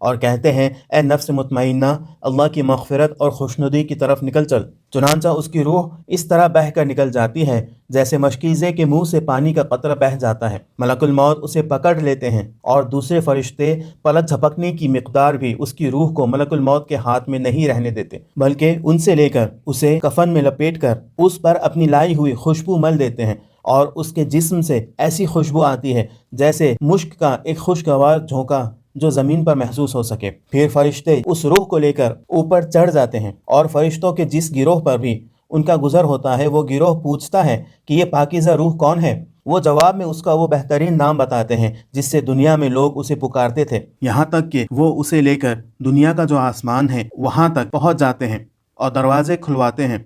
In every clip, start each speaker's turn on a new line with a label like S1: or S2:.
S1: اور کہتے ہیں اے نفس مطمئنہ اللہ کی مغفرت اور خوشنودی کی طرف نکل چل۔ چنانچہ اس کی روح اس طرح بہہ کر نکل جاتی ہے جیسے مشکیزے کے منہ سے پانی کا قطرہ بہہ جاتا ہے۔ ملک الموت اسے پکڑ لیتے ہیں اور دوسرے فرشتے پلک جھپکنے کی مقدار بھی اس کی روح کو ملک الموت کے ہاتھ میں نہیں رہنے دیتے، بلکہ ان سے لے کر اسے کفن میں لپیٹ کر اس پر اپنی لائی ہوئی خوشبو مل دیتے ہیں، اور اس کے جسم سے ایسی خوشبو آتی ہے جیسے مشک کا ایک خوشگوار جھونکا جو زمین پر محسوس ہو سکے۔ پھر فرشتے اس روح کو لے کر اوپر چڑھ جاتے ہیں، اور فرشتوں کے جس گروہ پر بھی ان کا گزر ہوتا ہے وہ گروہ پوچھتا ہے کہ یہ پاکیزہ روح کون ہے؟ وہ جواب میں اس کا وہ بہترین نام بتاتے ہیں جس سے دنیا میں لوگ اسے پکارتے تھے، یہاں تک کہ وہ اسے لے کر دنیا کا جو آسمان ہے وہاں تک پہنچ جاتے ہیں اور دروازے کھلواتے ہیں۔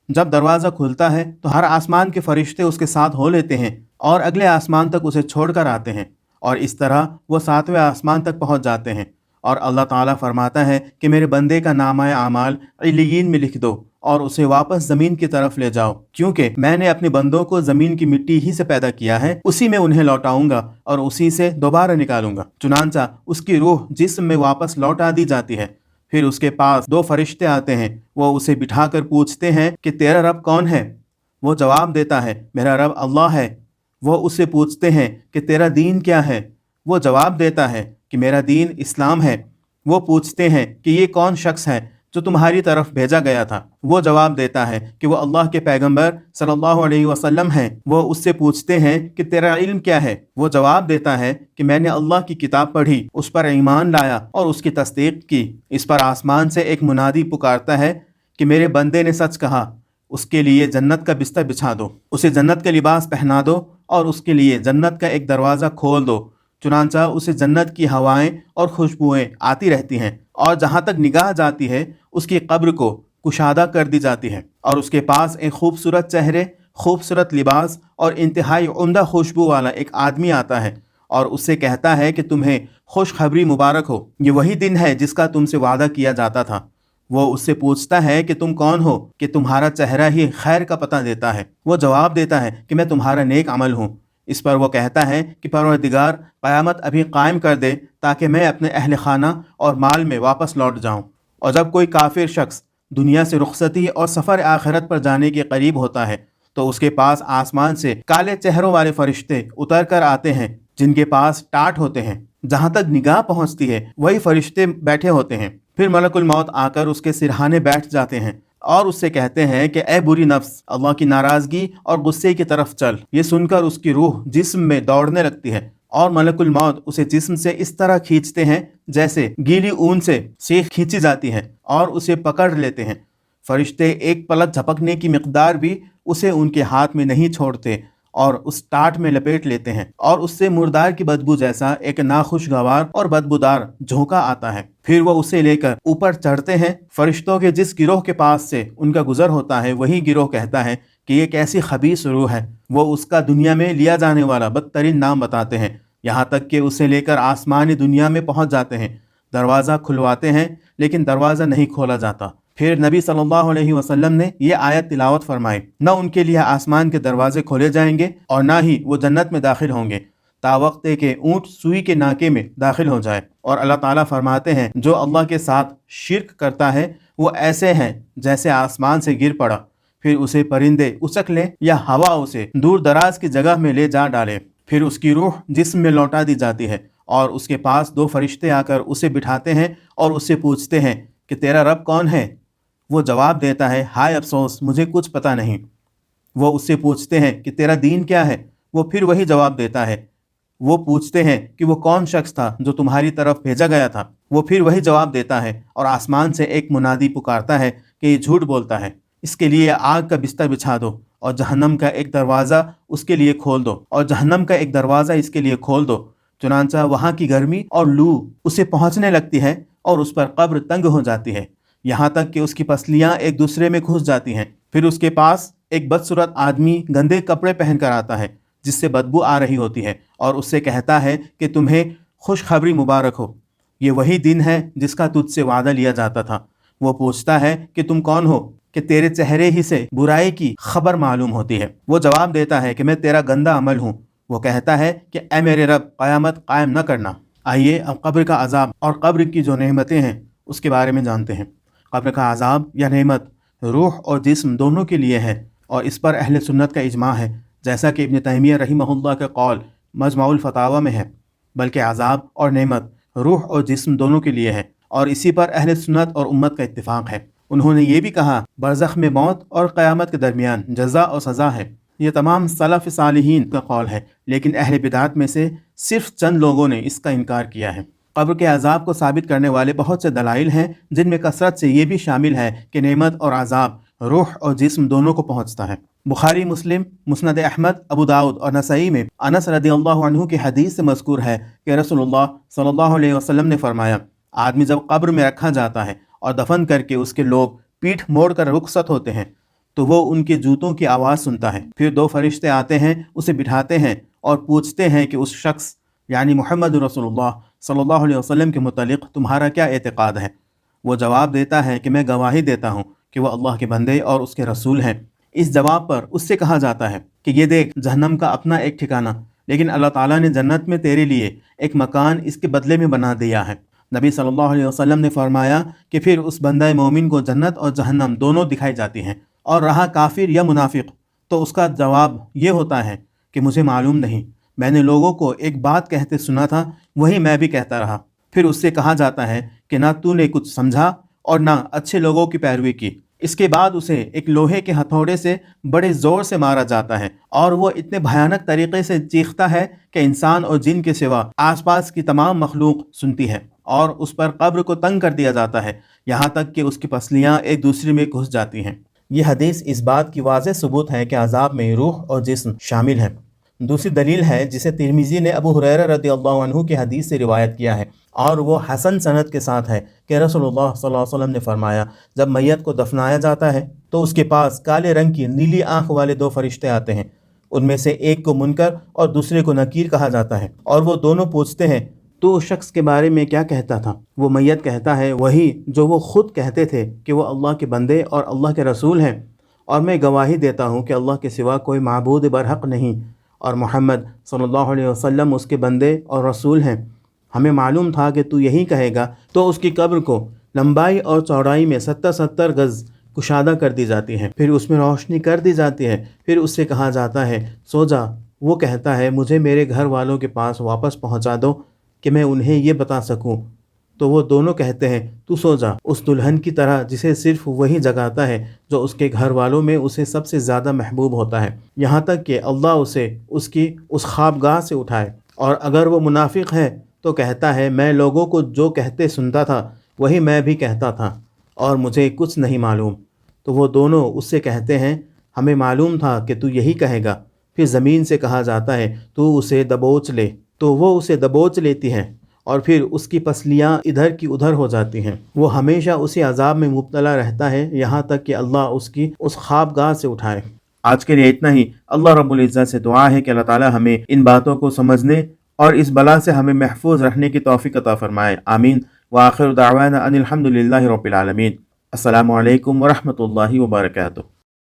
S1: جب دروازہ کھلتا ہے تو ہر آسمان کے فرشتے اس کے ساتھ ہو لیتے ہیں اور اگلے آسمان تک اسے چھوڑ کر آتے ہیں، اور اس طرح وہ 7ویں آسمان تک پہنچ جاتے ہیں، اور اللہ تعالیٰ فرماتا ہے کہ میرے بندے کا نامہ اعمال علیین میں لکھ دو اور اسے واپس زمین کی طرف لے جاؤ، کیونکہ میں نے اپنے بندوں کو زمین کی مٹی ہی سے پیدا کیا ہے، اسی میں انہیں لوٹاؤں گا اور اسی سے دوبارہ نکالوں گا۔ چنانچہ اس کی روح جسم میں واپس لوٹا دی جاتی ہے۔ پھر اس کے پاس 2 فرشتے آتے ہیں، وہ اسے بٹھا کر پوچھتے ہیں کہ تیرا رب کون ہے؟ وہ جواب دیتا ہے میرا رب اللہ ہے۔ وہ اس سے پوچھتے ہیں کہ تیرا دین کیا ہے؟ وہ جواب دیتا ہے کہ میرا دین اسلام ہے۔ وہ پوچھتے ہیں کہ یہ کون شخص ہے جو تمہاری طرف بھیجا گیا تھا؟ وہ جواب دیتا ہے کہ وہ اللہ کے پیغمبر صلی اللہ علیہ وسلم ہیں۔ وہ اس سے پوچھتے ہیں کہ تیرا علم کیا ہے؟ وہ جواب دیتا ہے کہ میں نے اللہ کی کتاب پڑھی، اس پر ایمان لایا اور اس کی تصدیق کی۔ اس پر آسمان سے ایک منادی پکارتا ہے کہ میرے بندے نے سچ کہا، اس کے لیے جنت کا بستر بچھا دو، اسے جنت کا لباس پہنا دو اور اس کے لیے جنت کا ایک دروازہ کھول دو۔ چنانچہ اسے جنت کی ہوائیں اور خوشبوئیں آتی رہتی ہیں، اور جہاں تک نگاہ جاتی ہے اس کی قبر کو کشادہ کر دی جاتی ہے، اور اس کے پاس ایک خوبصورت چہرے، خوبصورت لباس اور انتہائی عمدہ خوشبو والا ایک آدمی آتا ہے، اور اس سے کہتا ہے کہ تمہیں خوشخبری مبارک ہو، یہ وہی دن ہے جس کا تم سے وعدہ کیا جاتا تھا۔ وہ اس سے پوچھتا ہے کہ تم کون ہو کہ تمہارا چہرہ ہی خیر کا پتہ دیتا ہے؟ وہ جواب دیتا ہے کہ میں تمہارا نیک عمل ہوں۔ اس پر وہ کہتا ہے کہ پروردگار قیامت ابھی قائم کر دے تاکہ میں اپنے اہل خانہ اور مال میں واپس لوٹ جاؤں۔ اور جب کوئی کافر شخص دنیا سے رخصتی اور سفر آخرت پر جانے کے قریب ہوتا ہے تو اس کے پاس آسمان سے کالے چہروں والے فرشتے اتر کر آتے ہیں جن کے پاس ٹاٹ ہوتے ہیں، جہاں تک نگاہ پہنچتی ہے وہی فرشتے بیٹھے ہوتے ہیں۔ پھر ملک الموت آ کر اس کے سرہانے بیٹھ جاتے ہیں اور اس سے کہتے ہیں کہ اے بری نفس، اللہ کی ناراضگی اور غصے کی طرف چل۔ یہ سن کر اس کی روح جسم میں دوڑنے لگتی ہے، اور ملک الموت اسے جسم سے اس طرح کھینچتے ہیں جیسے گیلی اون سے سیخ کھینچی جاتی ہے، اور اسے پکڑ لیتے ہیں۔ فرشتے ایک پلک جھپکنے کی مقدار بھی اسے ان کے ہاتھ میں نہیں چھوڑتے اور اس ٹاٹ میں لپیٹ لیتے ہیں، اور اس سے مردار کی بدبو جیسا ایک ناخوشگوار اور بدبودار جھونکا آتا ہے۔ پھر وہ اسے لے کر اوپر چڑھتے ہیں۔ فرشتوں کے جس گروہ کے پاس سے ان کا گزر ہوتا ہے وہی گروہ کہتا ہے کہ یہ کیسی خبیث روح ہے۔ وہ اس کا دنیا میں لیا جانے والا بدترین نام بتاتے ہیں، یہاں تک کہ اسے لے کر آسمانی دنیا میں پہنچ جاتے ہیں۔ دروازہ کھلواتے ہیں لیکن دروازہ نہیں کھولا جاتا۔ پھر نبی صلی اللہ علیہ وسلم نے یہ آیت تلاوت فرمائی، نہ ان کے لیے آسمان کے دروازے کھولے جائیں گے اور نہ ہی وہ جنت میں داخل ہوں گے تا وقت کہ اونٹ سوئی کے ناکے میں داخل ہو جائے۔ اور اللہ تعالیٰ فرماتے ہیں جو اللہ کے ساتھ شرک کرتا ہے وہ ایسے ہیں جیسے آسمان سے گر پڑا، پھر اسے پرندے اچک لیں یا ہوا اسے دور دراز کی جگہ میں لے جا ڈالے، پھر اس کی روح جسم میں لوٹا دی جاتی ہے، اور اس کے پاس 2 فرشتے آ کر اسے بٹھاتے ہیں اور اس سے پوچھتے ہیں کہ تیرا رب کون ہے؟ وہ جواب دیتا ہے ہائے افسوس، مجھے کچھ پتہ نہیں۔ وہ اس سے پوچھتے ہیں کہ تیرا دین کیا ہے؟ وہ پھر وہی جواب دیتا ہے۔ وہ پوچھتے ہیں کہ وہ کون شخص تھا جو تمہاری طرف بھیجا گیا تھا؟ وہ پھر وہی جواب دیتا ہے، اور آسمان سے ایک منادی پکارتا ہے کہ یہ جھوٹ بولتا ہے، اس کے لیے آگ کا بستر بچھا دو اور جہنم کا ایک دروازہ اس کے لیے کھول دو، اور جہنم کا ایک دروازہ اس کے لیے کھول دو۔ چنانچہ وہاں کی گرمی اور لو اسے پہنچنے لگتی ہے اور اس پر قبر تنگ ہو جاتی ہے، یہاں تک کہ اس کی پسلیاں ایک دوسرے میں گھس جاتی ہیں۔ پھر اس کے پاس ایک بدصورت آدمی گندے کپڑے پہن کر آتا ہے جس سے بدبو آ رہی ہوتی ہے، اور اس سے کہتا ہے کہ تمہیں خوشخبری مبارک ہو، یہ وہی دن ہے جس کا تجھ سے وعدہ لیا جاتا تھا۔ وہ پوچھتا ہے کہ تم کون ہو کہ تیرے چہرے ہی سے برائی کی خبر معلوم ہوتی ہے؟ وہ جواب دیتا ہے کہ میں تیرا گندا عمل ہوں۔ وہ کہتا ہے کہ اے میرے رب، قیامت قائم نہ کرنا۔ آئیے اب قبر کا عذاب اور قبر کی جو نعمتیں ہیں اس کے بارے میں جانتے ہیں۔ قبر کا عذاب یا نعمت روح اور جسم دونوں کے لیے ہے، اور اس پر اہل سنت کا اجماع ہے، جیسا کہ ابن تیمیہ رحمہ اللہ کا قول مجمع الفتاوی میں ہے۔ بلکہ عذاب اور نعمت روح اور جسم دونوں کے لیے ہے، اور اسی پر اہل سنت اور امت کا اتفاق ہے۔ انہوں نے یہ بھی کہا برزخ میں موت اور قیامت کے درمیان جزا اور سزا ہے۔ یہ تمام سلف صالحین کا قول ہے، لیکن اہل بدعت میں سے صرف چند لوگوں نے اس کا انکار کیا ہے۔ قبر کے عذاب کو ثابت کرنے والے بہت سے دلائل ہیں، جن میں کثرت سے یہ بھی شامل ہے کہ نعمت اور عذاب روح اور جسم دونوں کو پہنچتا ہے۔ بخاری، مسلم، مسند احمد، ابو داؤد اور نسائی میں انس رضی اللہ عنہ کی حدیث سے مذکور ہے کہ رسول اللہ صلی اللہ علیہ وسلم نے فرمایا، آدمی جب قبر میں رکھا جاتا ہے اور دفن کر کے اس کے لوگ پیٹھ موڑ کر رخصت ہوتے ہیں تو وہ ان کے جوتوں کی آواز سنتا ہے۔ پھر دو فرشتے آتے ہیں، اسے بٹھاتے ہیں اور پوچھتے ہیں کہ اس شخص یعنی محمد رسول اللہ صلی اللہ علیہ وسلم کے متعلق تمہارا کیا اعتقاد ہے؟ وہ جواب دیتا ہے کہ میں گواہی دیتا ہوں کہ وہ اللہ کے بندے اور اس کے رسول ہیں۔ اس جواب پر اس سے کہا جاتا ہے کہ یہ دیکھ جہنم کا اپنا ایک ٹھکانہ، لیکن اللہ تعالیٰ نے جنت میں تیرے لیے ایک مکان اس کے بدلے میں بنا دیا ہے۔ نبی صلی اللہ علیہ وسلم نے فرمایا کہ پھر اس بندہ مومن کو جنت اور جہنم دونوں دکھائی جاتی ہیں، اور رہا کافر یا منافق تو اس کا جواب یہ ہوتا ہے کہ مجھے معلوم نہیں، میں نے لوگوں کو ایک بات کہتے سنا تھا، وہی میں بھی کہتا رہا۔ پھر اس سے کہا جاتا ہے کہ نہ تو نے کچھ سمجھا اور نہ اچھے لوگوں کی پیروی کی۔ اس کے بعد اسے ایک لوہے کے ہتھوڑے سے بڑے زور سے مارا جاتا ہے، اور وہ اتنے بھیانک طریقے سے چیختا ہے کہ انسان اور جن کے سوا آس پاس کی تمام مخلوق سنتی ہے، اور اس پر قبر کو تنگ کر دیا جاتا ہے، یہاں تک کہ اس کی پسلیاں ایک دوسرے میں گھس جاتی ہیں۔ یہ حدیث اس بات کی واضح ثبوت ہے کہ عذاب میں روح اور جسم شامل ہیں۔ دوسری دلیل ہے جسے ترمذی نے ابو ہریرہ رضی اللہ عنہ کی حدیث سے روایت کیا ہے، اور وہ حسن سند کے ساتھ ہے کہ رسول اللہ صلی اللہ علیہ وسلم نے فرمایا، جب میت کو دفنایا جاتا ہے تو اس کے پاس کالے رنگ کی نیلی آنکھ والے دو فرشتے آتے ہیں۔ ان میں سے ایک کو منکر اور دوسرے کو نکیر کہا جاتا ہے، اور وہ دونوں پوچھتے ہیں تو اس شخص کے بارے میں کیا کہتا تھا؟ وہ میت کہتا ہے وہی جو وہ خود کہتے تھے کہ وہ اللہ کے بندے اور اللہ کے رسول ہیں، اور میں گواہی دیتا ہوں کہ اللہ کے سوا کوئی معبود برحق نہیں، اور محمد صلی اللہ علیہ وسلم اس کے بندے اور رسول ہیں۔ ہمیں معلوم تھا کہ تو یہی کہے گا۔ تو اس کی قبر کو لمبائی اور چوڑائی میں 70 گز کشادہ کر دی جاتی ہے، پھر اس میں روشنی کر دی جاتی ہے، پھر اس سے کہا جاتا ہے سو جا۔ وہ کہتا ہے مجھے میرے گھر والوں کے پاس واپس پہنچا دو کہ میں انہیں یہ بتا سکوں۔ تو وہ دونوں کہتے ہیں تو سو جا، اس دلہن کی طرح جسے صرف وہی جگاتا ہے جو اس کے گھر والوں میں اسے سب سے زیادہ محبوب ہوتا ہے، یہاں تک کہ اللہ اسے اس کی اس خوابگاہ سے اٹھائے۔ اور اگر وہ منافق ہے تو کہتا ہے میں لوگوں کو جو کہتے سنتا تھا وہی میں بھی کہتا تھا، اور مجھے کچھ نہیں معلوم۔ تو وہ دونوں اس سے کہتے ہیں ہمیں معلوم تھا کہ تو یہی کہے گا۔ پھر زمین سے کہا جاتا ہے تو اسے دبوچ لے، تو وہ اسے دبوچ لیتی ہے، اور پھر اس کی پسلیاں ادھر کی ادھر ہو جاتی ہیں۔ وہ ہمیشہ اسی عذاب میں مبتلا رہتا ہے، یہاں تک کہ اللہ اس کی اس خوابگاہ سے اٹھائے۔ آج کے لیے اتنا ہی۔ اللہ رب العزت سے دعا ہے کہ اللہ تعالی ہمیں ان باتوں کو سمجھنے اور اس بلا سے ہمیں محفوظ رکھنے کی توفیق عطا فرمائے، آمین۔ وآخر دعوانا ان الحمد للہ رب العالمین۔ السلام علیکم ورحمۃ اللہ وبرکاتہ۔